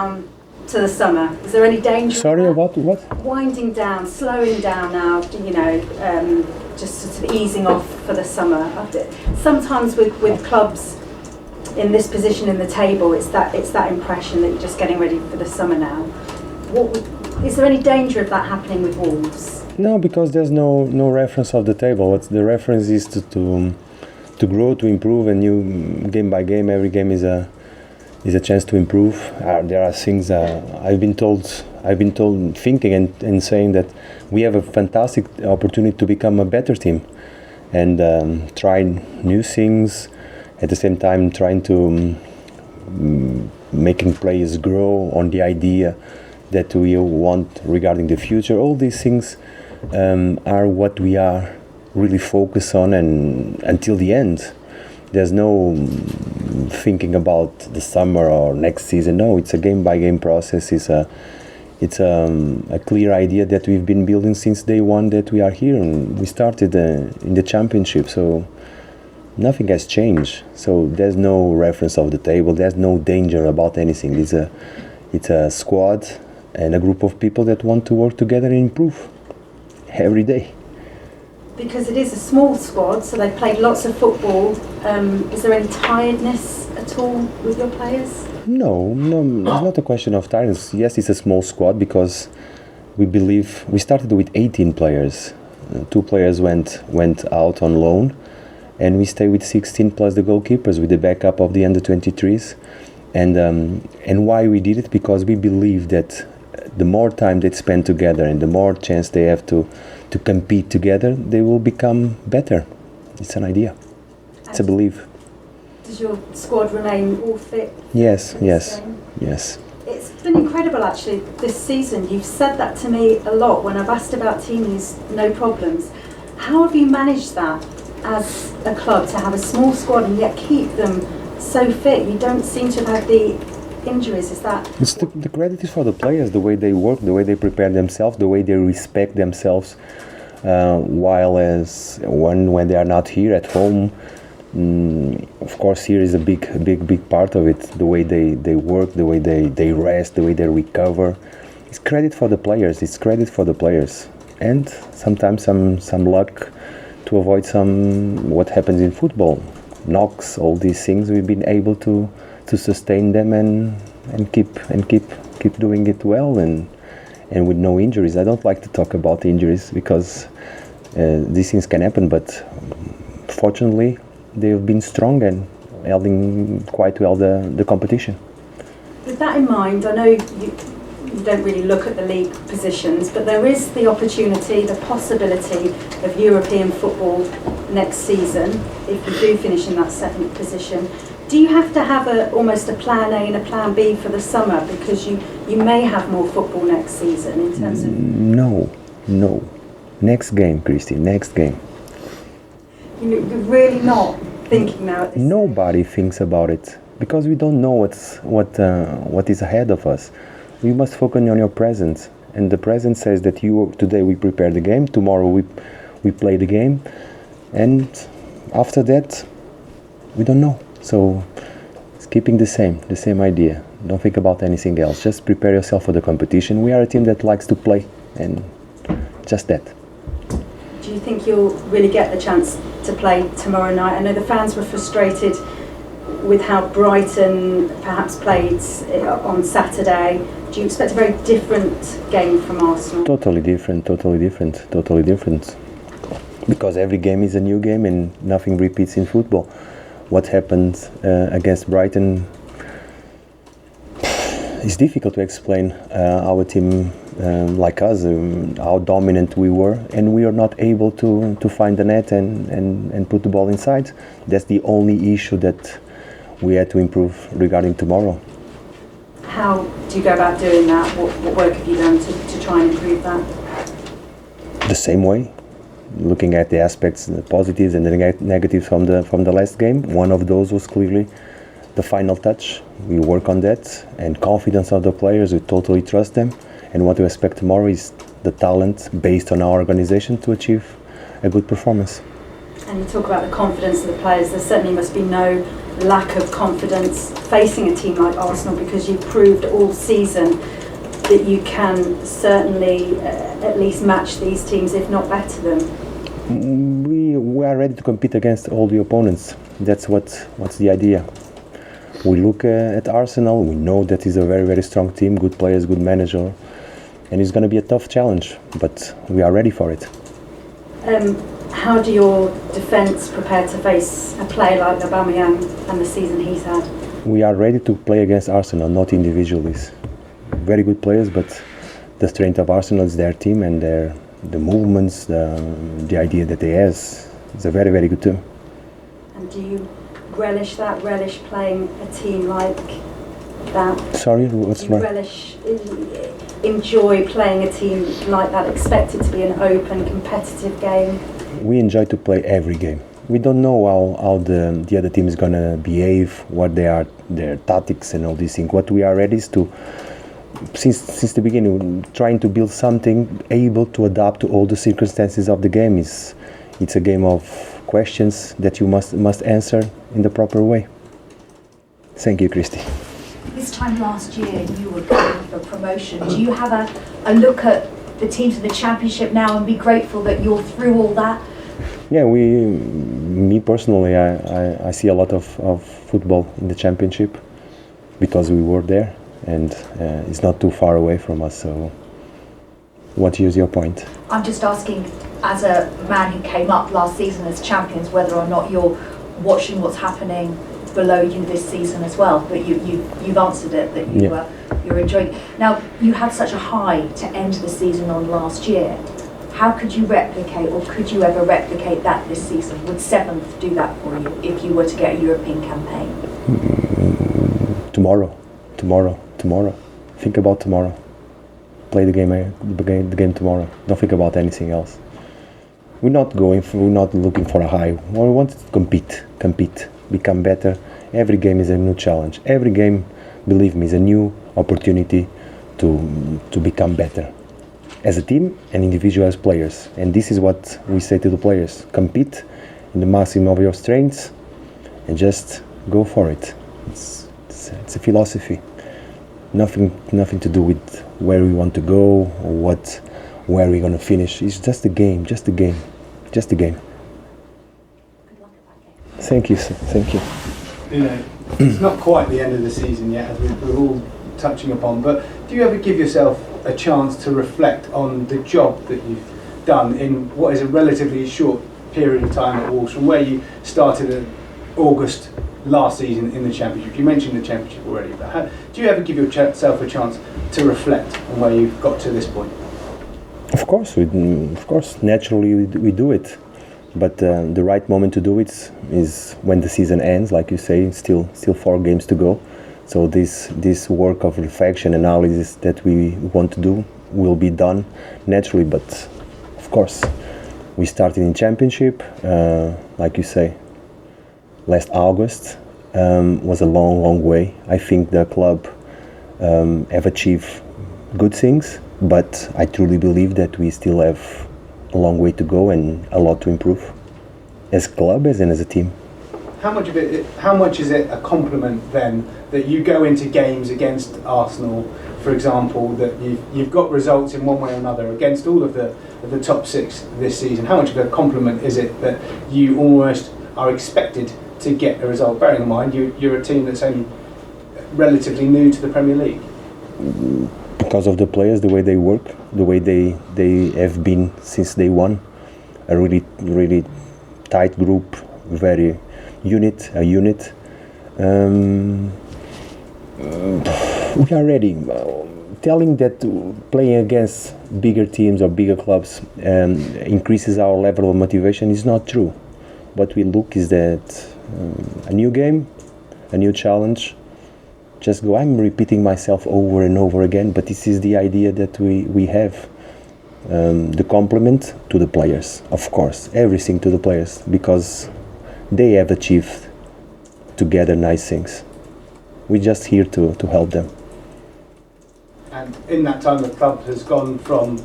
down to the summer? Is there any danger? Sorry, about what? Winding down, slowing down now, just sort of easing off for the summer. Sometimes with clubs in this position in the table, it's that impression that you're just getting ready for the summer now. Is there any danger of that happening with Wolves? No, because there's no reference of the table. What's the reference is to grow, to improve, and you game by game, every game is a chance to improve. There are things I've been told, thinking and saying that we have a fantastic opportunity to become a better team, and try new things. At the same time, trying to making players grow on the idea that we want regarding the future. All these things are what we are really focused on, and until the end. There's no thinking about the summer or next season. No, it's a game-by-game process. It's a clear idea that we've been building since day one that we are here, and we started in the championship. So nothing has changed. So there's no reference of the table. There's no danger about anything. It's a squad and a group of people that want to work together and improve every day. Because it is a small squad, so they've played lots of football. Is there any tiredness at all with your players? No, it's not a question of tiredness. Yes, it's a small squad because we started with 18 players. 2 players went out on loan, and we stay with 16 plus the goalkeepers with the backup of the under-23s. And why we did it? Because we believe that the more time they spend together and the more chance they have to compete together, they will become better. It's an idea. It's a belief. Does your squad remain all fit? Yes. It's been incredible actually this season. You've said that to me a lot when I've asked about Timi's no problems. How have you managed that as a club to have a small squad and yet keep them so fit? You don't seem to have had the injuries, is that? It's the credit is for the players, the way they work, the way they prepare themselves, the way they respect themselves, when they are not here at home. Of course, here is a big part of it. The way they work, the way they rest, the way they recover. It's credit for the players. And sometimes some luck to avoid what happens in football, knocks, all these things. We've been able to sustain them and keep doing it well and with no injuries. I don't like to talk about injuries because these things can happen, but fortunately they've been strong and holding quite well the competition. With that in mind, I know you don't really look at the league positions, but there is the opportunity, the possibility of European football next season if you do finish in that 7th position. Do you have to have almost a plan A and a plan B for the summer because you may have more football next season in terms of... No. Next game, Christy, next game. You're really not thinking now at this Nobody thinks about it because we don't know what is ahead of us. We must focus on your present, and the present says that today we prepare the game, tomorrow we play the game, and after that we don't know. So it's keeping the same idea. Don't think about anything else. Just prepare yourself for the competition. We are a team that likes to play, and just that. Do you think you'll really get the chance to play tomorrow night? I know the fans were frustrated with how Brighton perhaps played on Saturday. Do you expect a very different game from Arsenal? Totally different. Because every game is a new game and nothing repeats in football. What happened against Brighton is difficult to explain. Our team, like us, how dominant we were, and we are not able to find the net and put the ball inside. That's the only issue that we had to improve regarding tomorrow. How do you go about doing that? What work have you done to try and improve that? The same way. Looking at the aspects, the positives and the negatives from the last game. One of those was clearly the final touch. We work on that, and confidence of the players. We totally trust them, and what we expect tomorrow is the talent based on our organization to achieve a good performance. And you talk about the confidence of the players. There certainly must be no lack of confidence facing a team like Arsenal, because you've proved all season that you can certainly at least match these teams, if not better them? We are ready to compete against all the opponents. That's what's the idea. We look at Arsenal, we know that it's a very, very strong team, good players, good manager, and it's going to be a tough challenge, but we are ready for it. How do your defence prepare to face a player like Aubameyang and the season he's had? We are ready to play against Arsenal, not individuals. Very good players, but the strength of Arsenal is their team and the movements, the idea that they have. It's a very, very good team. And do you relish playing a team like that? Sorry, what's wrong? Enjoy playing a team like that, expect it to be an open, competitive game? We enjoy to play every game. We don't know how the other team is going to behave, what their tactics and all these things. What we are ready is to, since the beginning, trying to build something able to adapt to all the circumstances of the game. It's a game of questions that you must answer in the proper way. Thank you, Christy. This time last year you were going for promotion. Do you have a look at the teams in the Championship now and be grateful that you're through all that? Yeah, me personally, I see a lot of football in the Championship because we were there, and it's not too far away from us. So what is your point? I'm just asking, as a man who came up last season as champions, whether or not you're watching what's happening below you this season as well. But you've answered it, that you're enjoying. Now, you had such a high to end the season on last year. How could you replicate, or could you ever replicate that this season? Would 7th do that for you if you were to get a European campaign? Tomorrow. Think about tomorrow. Play the game tomorrow. Don't think about anything else. We're not looking for a high. We want to compete, become better. Every game is a new challenge. Every game, believe me, is a new opportunity to become better as a team and individual as players. And this is what we say to the players: compete in the maximum of your strengths and just go for it. It's a philosophy. Nothing to do with where we want to go or where we're going to finish. It's just a game. Good luck at that game. Thank you, sir. Thank you. You know, it's not quite the end of the season yet, as we're all touching upon, but do you ever give yourself a chance to reflect on the job that you've done in what is a relatively short period of time at Wolves, from where you started in August last season in the Championship? You mentioned the Championship already, but do you ever give yourself a chance to reflect on where you've got to this point? Of course, naturally we do it, but the right moment to do it is when the season ends. Like you say, still 4 games to go. So this work of reflection, analysis that we want to do will be done naturally. But of course, we started in Championship, like you say, last August. Was a long way. I think the club have achieved good things, but I truly believe that we still have a long way to go and a lot to improve as a club and as a team. How much is it a compliment then that you go into games against Arsenal, for example, that you've got results in one way or another against all of the top 6 this season? How much of a compliment is it that you almost are expected to get a result, bearing in mind you're a team that's only relatively new to the Premier League? Because of the players, the way they work, the way they have been since day one, a really tight group, a unit. We are ready. Telling that playing against bigger teams or bigger clubs increases our level of motivation is not true. What we look is that a new game, a new challenge. Just go. I'm repeating myself over and over again, but this is the idea that we have. The compliment to the players, of course, everything to the players, because they have achieved together nice things. We're just here to help them. And in that time, the club has gone from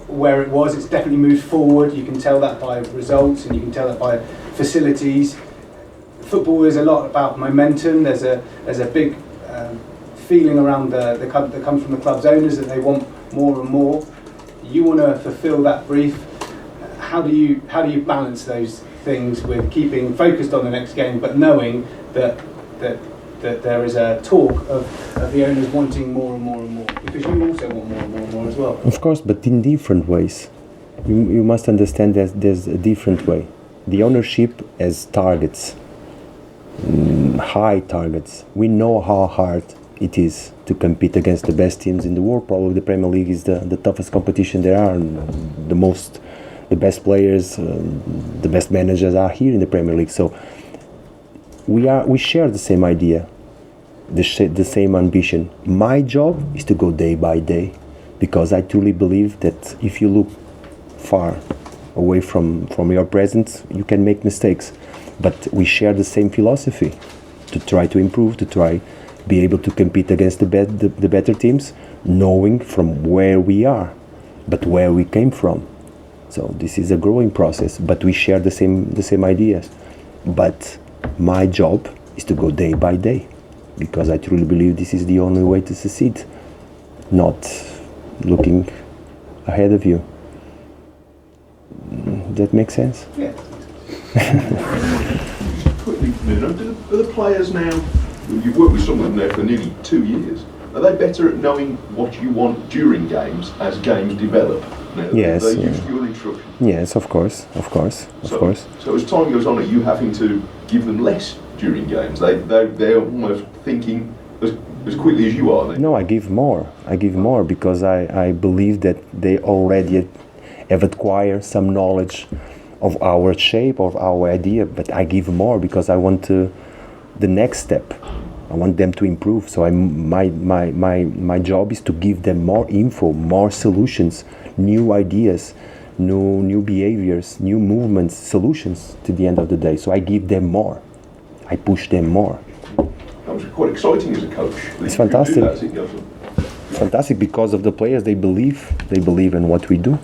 where it was. It's definitely moved forward. You can tell that by results, and you can tell that by facilities. football is a lot about momentum. There's a big feeling around the club that comes from the club's owners that they want more and more. You want to fulfil that brief. How do you balance those things with keeping focused on the next game, but knowing that there is a talk of the owners wanting more and more and more, because you also want more and more and more as well? Of course, but in different ways. You must understand that there's a different way. The ownership has targets, high targets. We know how hard it is to compete against the best teams in the world. Probably the Premier League is the toughest competition there are. The best players, the best managers are here in the Premier League. So we share the same idea, the same ambition. My job is to go day by day, because I truly believe that if you look far away from your presence, you can make mistakes. But we share the same philosophy, to try to improve, to try be able to compete against the better teams, knowing from where we are, but where we came from. So this is a growing process, but we share the same ideas. But my job is to go day by day, because I truly believe this is the only way to succeed, not looking ahead of you. That makes sense? Yeah. Quickly, Nuno, are the players now, you've worked with some of them now for nearly 2 years, are they better at knowing what you want during games as games develop? Now, Yes. They use your instructions. Yes, of course. So as time goes on, are you having to give them less during games? They're almost thinking as quickly as you are. No, I give more. Because I believe that they already have acquired some knowledge of our shape, of our idea, but I give more because I want the next step. I want them to improve. So my job is to give them more info, more solutions, new ideas, new behaviors, new movements, solutions to the end of the day. So I give them more. I push them more. That was quite exciting as a coach. It's fantastic. It's fantastic because of the players. They believe in what we do.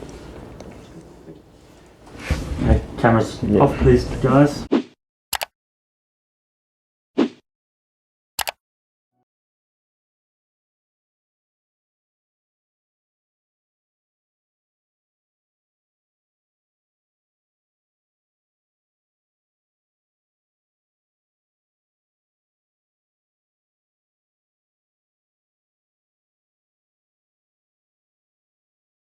Okay, cameras off, please, guys.